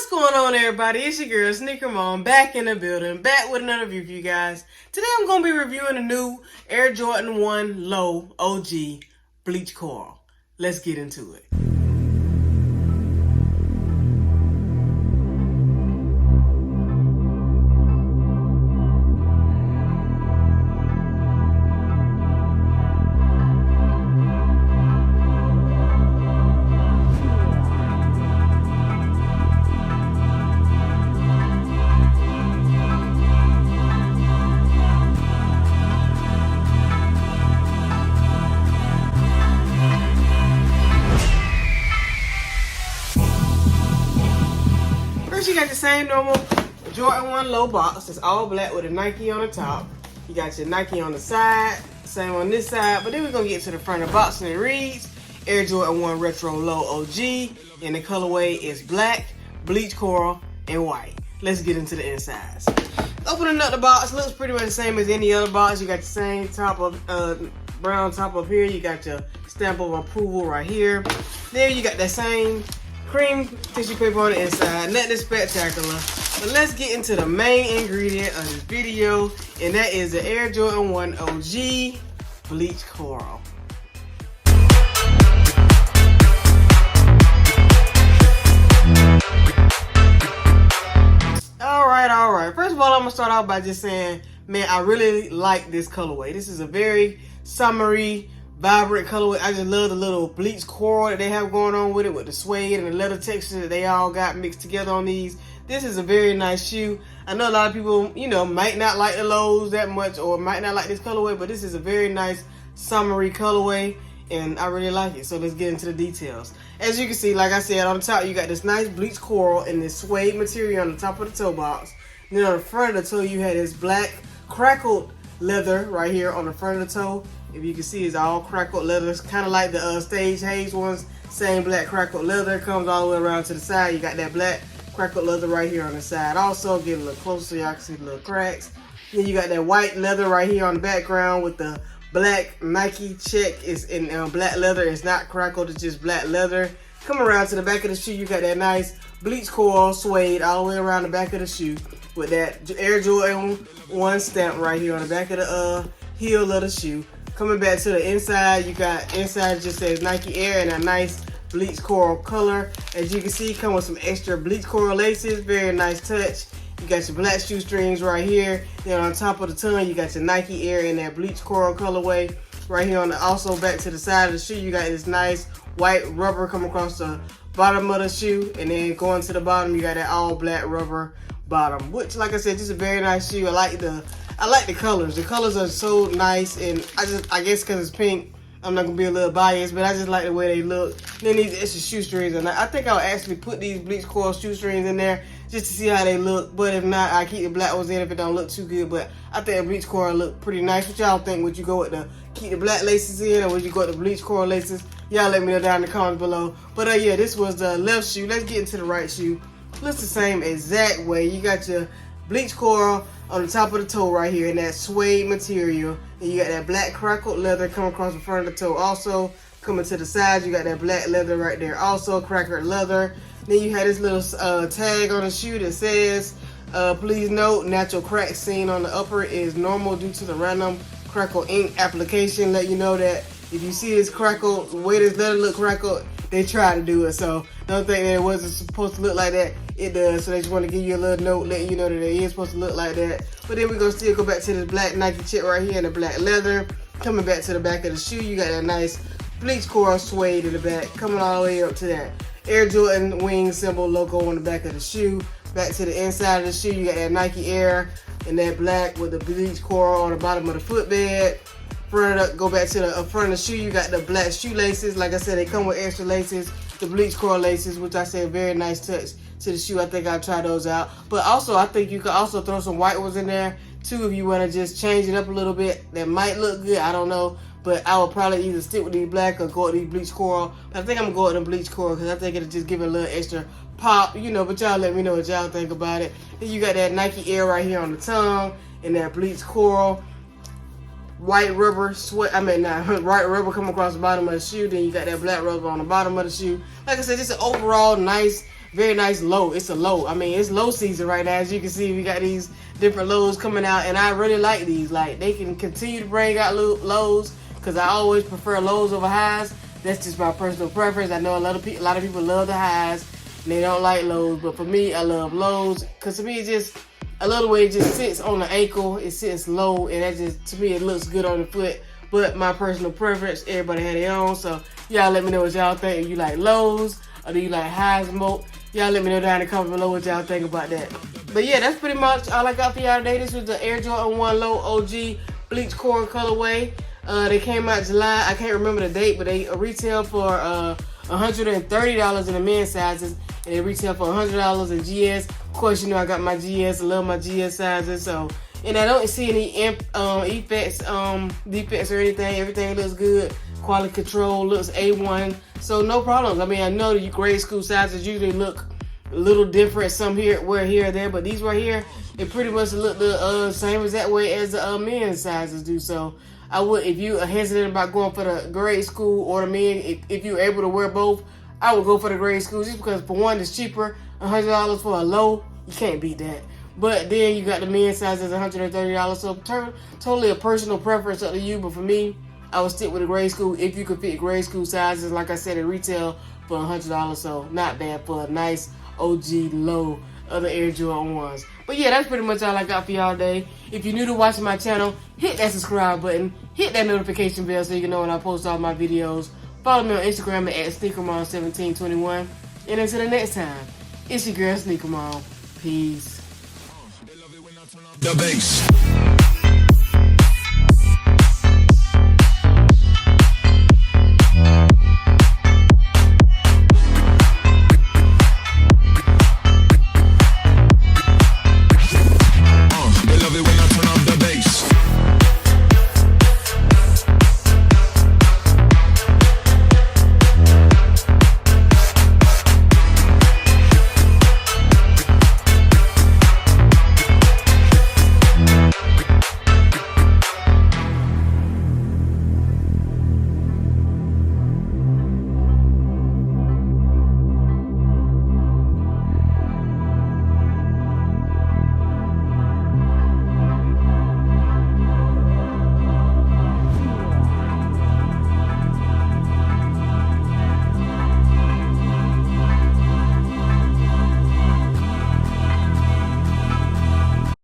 What's going on, everybody? It's your girl Snkrmom back in the building, back with another review for you guys. Today I'm going to be reviewing a new Air Jordan 1 Low OG Bleached Coral. Let's get into it. First, you got the same normal Jordan 1 Low box. It's all black with a Nike on the top. You got your Nike on the side, same on this side. But then we're going to get to the front of the box, and it reads Air Jordan 1 Retro Low OG. And the colorway is black, bleached coral, and white. Let's get into the insides. Opening up the box, looks pretty much the same as any other box. You got the same top of brown top up here. You got your stamp of approval right here. There you got that same cream tissue paper on the inside. Nothing spectacular. But let's get into the main ingredient of this video, and that is the Air Jordan 1 OG Bleached Coral. Alright. First of all, I'm going to start out by just saying, man, I really like this colorway. This is a very summery, vibrant colorway. I just love the little bleached coral that they have going on with it, with the suede and the leather texture that they all got mixed together on these. This is a very nice shoe. I know a lot of people, might not like the lows that much or might not like this colorway, but this is a very nice summery colorway, and I really like it. So let's get into the details. As you can see, like I said, on the top you got this nice bleached coral and this suede material on the top of the toe box. And then on the front of the toe you had this black crackled leather right here on the front of the toe. If you can see, it's all crackled leather. It's kind of like the Stage Haze ones. Same black crackled leather. Comes all the way around to the side. You got that black crackled leather right here on the side. Also, get a little closer so y'all can see the little cracks. Then you got that white leather right here on the background with the black Nike check. It's in black leather. It's not crackled. It's just black leather. Come around to the back of the shoe. You got that nice bleached coral suede all the way around the back of the shoe with that Air Jordan 1 stamp right here on the back of the heel of the shoe. Coming back to the inside, you got inside just says Nike Air and a nice bleached coral color. As you can see, come with some extra bleached coral laces. Very nice touch. You got your black shoestrings right here. Then on top of the tongue, you got your Nike Air in that bleached coral colorway. Right here on the, also back to the side of the shoe, you got this nice white rubber coming across the bottom of the shoe. And then going to the bottom, you got that all black rubber bottom. Which, like I said, just a very nice shoe. I like the colors. The colors are so nice, and I guess because it's pink, I'm not gonna be a little biased, but I just like the way they look. Then these extra shoestrings, and I think I'll actually put these bleached coral shoestrings in there just to see how they look. But if not, I keep the black ones in if it don't look too good. But I think the bleached coral look pretty nice. What y'all think? Would you go with the keep the black laces in, or would you go with the bleached coral laces? Y'all let me know down in the comments below. But yeah, this was the left shoe. Let's get into the right shoe. Looks the same exact way. You got your bleached coral on the top of the toe right here in that suede material, and you got that black crackled leather coming across the front of the toe. Also coming to the sides, you got that black leather right there, also crackled leather. Then you had this little tag on the shoe that says, please note, natural crack seen on the upper is normal due to the random crackle ink application. Let you know that if you see this crackle, the way this leather look crackled, they tried to do it. So don't think that it wasn't supposed to look like that. It does. So they just want to give you a little note letting you know that it is supposed to look like that. But then we're going to still go back to this black Nike check right here in the black leather. Coming back to the back of the shoe, you got that nice bleached coral suede in the back. Coming all the way up to that Air Jordan wing symbol logo on the back of the shoe. Back to the inside of the shoe, you got that Nike Air and that black with the bleached coral on the bottom of the footbed. Go back to the front of the shoe, you got the black shoelaces. Like I said, they come with extra laces, the bleached coral laces, which I said very nice touch to the shoe. I think I'll try those out. But also, I think you could also throw some white ones in there too if you want to just change it up a little bit. That might look good, I don't know. But I would probably either stick with these black or go with these bleached coral. But I think I'm going to go with the bleached coral because I think it'll just give it a little extra pop, but y'all let me know what y'all think about it. Then you got that Nike Air right here on the tongue and that bleached coral. White rubber white rubber coming across the bottom of the shoe. Then you got that black rubber on the bottom of the shoe. Like I said, just an overall nice, very nice low. It's a low. I mean, it's low season right now. As you can see, we got these different lows coming out, and I really like these. Like, they can continue to bring out lows, because I always prefer lows over highs. That's just my personal preference. I know a lot of people love the highs, and they don't like lows. But for me, I love lows, because to me, it's just, I love the way it just sits on the ankle. It sits low, and that just, to me, it looks good on the foot. But my personal preference, everybody had their own. So y'all let me know what y'all think. If you like lows or do you like highs more, y'all let me know down in the comments below what y'all think about that. But yeah, that's pretty much all I got for y'all today. This was the Air Jordan 1 Low OG Bleached Coral colorway. They came out July. I can't remember the date, but they retail for $130 in the men's sizes, and they retail for $100 in GS. Of course, you know I got my GS. I love my GS sizes. So, and I don't see any defects or anything. Everything looks good. Quality control looks A1. So no problems. I mean, I know the grade school sizes usually look a little different. Some here or there, but these right here, they pretty much look the same as that way as the men's sizes do. So I would, if you are hesitant about going for the grade school or the men, if you're able to wear both, I would go for the grade school, just because for one, it's cheaper. $100 for a low, you can't beat that. But then you got the men's sizes, $130. So totally a personal preference up to you. But for me, I would stick with the grade school if you could fit grade school sizes. Like I said, it retail for $100, so not bad for a nice OG low of the Air Jordan 1s. But yeah, that's pretty much all I got for y'all today. If you're new to watching my channel, hit that subscribe button, hit that notification bell so you can know when I post all my videos. Follow me on Instagram at Snkrmom1721. And until the next time, it's your girl Snkrmom. Peace. The bass.